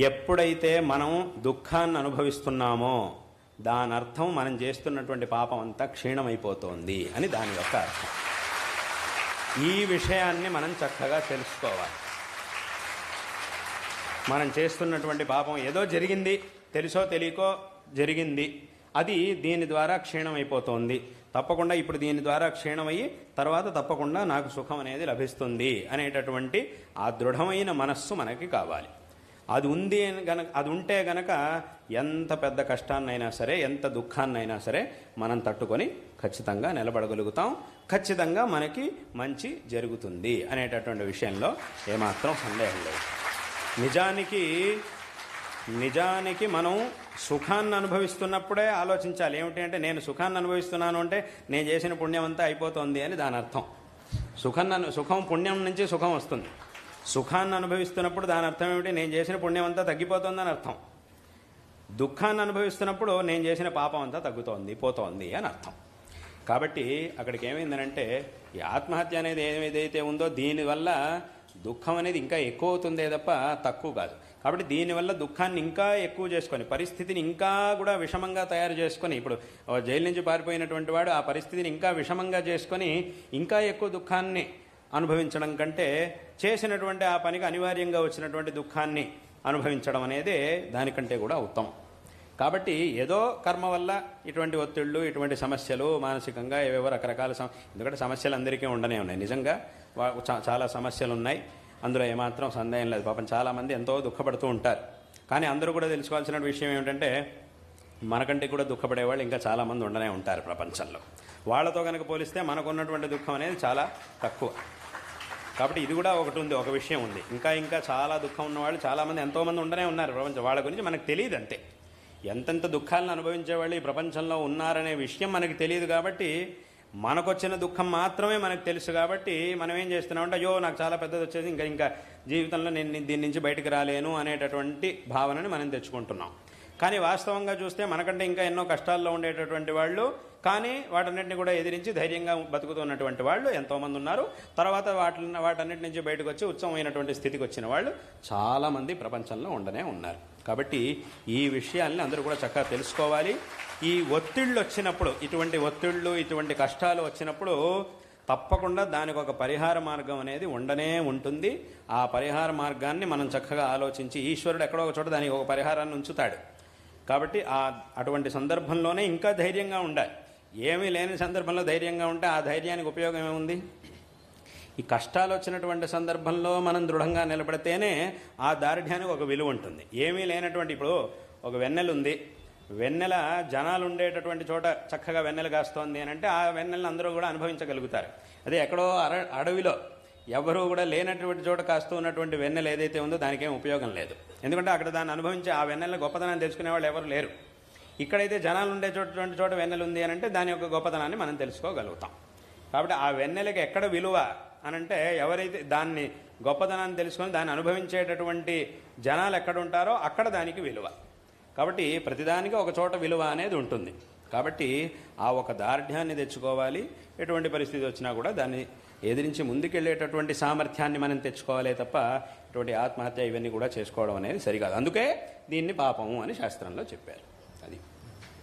ఎప్పుడైతే మనం దుఃఖాన్ని అనుభవిస్తున్నామో దాని అర్థం మనం చేస్తున్నటువంటి పాపం అంతా క్షీణమైపోతోంది అని దాని యొక్క అర్థం. ఈ విషయాన్ని మనం చక్కగా తెలుసుకోవాలి. మనం చేస్తున్నటువంటి పాపం ఏదో జరిగింది, తెలుసో తెలియకో జరిగింది, అది దీని ద్వారా క్షీణమైపోతోంది, తప్పకుండా ఇప్పుడు దీని ద్వారా క్షీణమయ్యి తర్వాత తప్పకుండా నాకు సుఖం అనేది లభిస్తుంది అనేటటువంటి ఆ దృఢమైన మనస్సు మనకి కావాలి. అది ఉంది గనక, అది ఉంటే గనక ఎంత పెద్ద కష్టాన్నైనా సరే, ఎంత దుఃఖాన్నైనా సరే మనం తట్టుకొని ఖచ్చితంగా నిలబడగలుగుతాం. ఖచ్చితంగా మనకి మంచి జరుగుతుంది అనేటటువంటి విషయంలో ఏమాత్రం సందేహం లేదు. నిజానికి మనం సుఖాన్ని అనుభవిస్తున్నప్పుడే ఆలోచించాలి. ఏమిటి అంటే, నేను సుఖాన్ని అనుభవిస్తున్నాను అంటే నేను చేసిన పుణ్యం అంతా అయిపోతుంది అని దాని అర్థం. సుఖం పుణ్యం నుంచి సుఖం వస్తుంది. సుఖాన్ని అనుభవిస్తున్నప్పుడు దాని అర్థం ఏమిటి? నేను చేసిన పుణ్యం అంతా తగ్గిపోతుందని అర్థం. దుఃఖాన్ని అనుభవిస్తున్నప్పుడు నేను చేసిన పాపం అంతా పోతోంది అని అర్థం. కాబట్టి అక్కడికి ఏమైందనంటే, ఈ ఆత్మహత్య అనేది ఏదైతే ఉందో దీనివల్ల దుఃఖం అనేది ఇంకా ఎక్కువ అవుతుందే తప్ప తక్కువ కాదు. కాబట్టి దీనివల్ల దుఃఖాన్ని ఇంకా ఎక్కువ చేసుకొని, పరిస్థితిని ఇంకా కూడా విషమంగా తయారు చేసుకొని, ఇప్పుడు జైలు నుంచి పారిపోయినటువంటి వాడు ఆ పరిస్థితిని ఇంకా విషమంగా చేసుకొని ఇంకా ఎక్కువ దుఃఖాన్ని అనుభవించడం కంటే చేసినటువంటి ఆ పనికి అనివార్యంగా వచ్చినటువంటి దుఃఖాన్ని అనుభవించడం అనేది దానికంటే కూడా ఉత్తమం. కాబట్టి ఏదో కర్మ వల్ల ఇటువంటి ఒత్తిళ్ళు, ఇటువంటి సమస్యలు, మానసికంగా ఏవేవో రకరకాల ఎందుకంటే సమస్యలు అందరికీ ఉండనే ఉన్నాయి. నిజంగా చాలా సమస్యలు ఉన్నాయి, అందులో ఏమాత్రం సందేహం లేదు. పాపం చాలామంది ఎంతో దుఃఖపడుతూ ఉంటారు. కానీ అందరూ కూడా తెలుసుకోవాల్సిన విషయం ఏమిటంటే, మనకంటే కూడా దుఃఖపడేవాళ్ళు ఇంకా చాలామంది ఉండనే ఉంటారు ప్రపంచంలో. వాళ్ళతో కనుక పోలిస్తే మనకున్నటువంటి దుఃఖం అనేది చాలా తక్కువ. కాబట్టి ఇది కూడా ఒకటి ఉంది, ఒక విషయం ఉంది. ఇంకా చాలా దుఃఖం ఉన్నవాళ్ళు చాలామంది ఎంతోమంది ఉండనే ఉన్నారు ప్రపంచం. వాళ్ళ గురించి మనకు తెలియదు అంతే. ఎంతెంత దుఃఖాలను అనుభవించేవాళ్ళు ఈ ప్రపంచంలో ఉన్నారనే విషయం మనకు తెలియదు. కాబట్టి మనకొచ్చిన దుఃఖం మాత్రమే మనకు తెలుసు. కాబట్టి మనం ఏం చేస్తున్నామంటే, అయ్యో నాకు చాలా పెద్దది వచ్చేసి ఇంకా జీవితంలో నేను దీని నుంచి బయటకు రాలేను అనేటటువంటి భావనని మనం తెచ్చుకుంటున్నాం. కానీ వాస్తవంగా చూస్తే మనకంటే ఇంకా ఎన్నో కష్టాల్లో ఉండేటటువంటి వాళ్ళు, కానీ వాటన్నిటిని కూడా ఎదిరించి ధైర్యంగా బతుకుతున్నటువంటి వాళ్ళు ఎంతోమంది ఉన్నారు. తర్వాత వాటన్నిటి నుంచి బయటకు వచ్చి ఉత్తమమైనటువంటి స్థితికి వచ్చిన వాళ్ళు చాలామంది ప్రపంచంలో ఉండనే ఉన్నారు. కాబట్టి ఈ విషయాల్ని అందరూ కూడా చక్కగా తెలుసుకోవాలి. ఈ ఒత్తిళ్ళు వచ్చినప్పుడు, ఇటువంటి ఒత్తిళ్ళు, ఇటువంటి కష్టాలు వచ్చినప్పుడు తప్పకుండా దానికి ఒక పరిహార మార్గం అనేది ఉండనే ఉంటుంది. ఆ పరిహార మార్గాన్ని మనం చక్కగా ఆలోచించి, ఈశ్వరుడు ఎక్కడో ఒక చోట దానికి ఒక పరిహారాన్ని ఉంచుతాడు. కాబట్టి అటువంటి సందర్భంలోనే ఇంకా ధైర్యంగా ఉండాలి. ఏమీ లేని సందర్భంలో ధైర్యంగా ఉంటే ఆ ధైర్యానికి ఉపయోగం ఏముంది? ఈ కష్టాలు వచ్చినటువంటి సందర్భంలో మనం దృఢంగా నిలబడితేనే ఆ దార్ఢ్యానికి ఒక విలువ ఉంటుంది. ఏమీ లేనటువంటి, ఇప్పుడు ఒక వెన్నెల ఉంది, వెన్నెల జనాలు ఉండేటటువంటి చోట చక్కగా వెన్నెల కాస్తోంది అని అంటే ఆ వెన్నెలను అందరూ కూడా అనుభవించగలుగుతారు. అదే ఎక్కడో అడవిలో ఎవరూ కూడా లేనటువంటి చోట కాస్తూ ఉన్నటువంటి వెన్నెల ఏదైతే ఉందో దానికేం ఉపయోగం లేదు. ఎందుకంటే అక్కడ దాన్ని అనుభవించి ఆ వెన్నెల గొప్పతనాన్ని తెలుసుకునే వాళ్ళు ఎవరు లేరు. ఇక్కడైతే జనాలు ఉండే చోట వెన్నెల ఉంది అని అంటే దాని యొక్క గొప్పతనాన్ని మనం తెలుసుకోగలుగుతాం. కాబట్టి ఆ వెన్నెలకి ఎక్కడ విలువ అనంటే, ఎవరైతే దాన్ని గొప్పతనాన్ని తెలుసుకొని దాన్ని అనుభవించేటటువంటి జనాలు ఎక్కడ ఉంటారో అక్కడ దానికి విలువ. కాబట్టి ప్రతిదానికి ఒక చోట విలువ అనేది ఉంటుంది. కాబట్టి ఆ ఒక దార్ఢ్యాన్ని తెచ్చుకోవాలి. ఎటువంటి పరిస్థితి వచ్చినా కూడా దాన్ని ఎదిరించి ముందుకెళ్ళేటటువంటి సామర్థ్యాన్ని మనం తెచ్చుకోవాలే తప్ప ఇటువంటి ఆత్మహత్య ఇవన్నీ కూడా చేసుకోవడం అనేది సరికాదు. అందుకే దీన్ని పాపము అని శాస్త్రంలో చెప్పారు.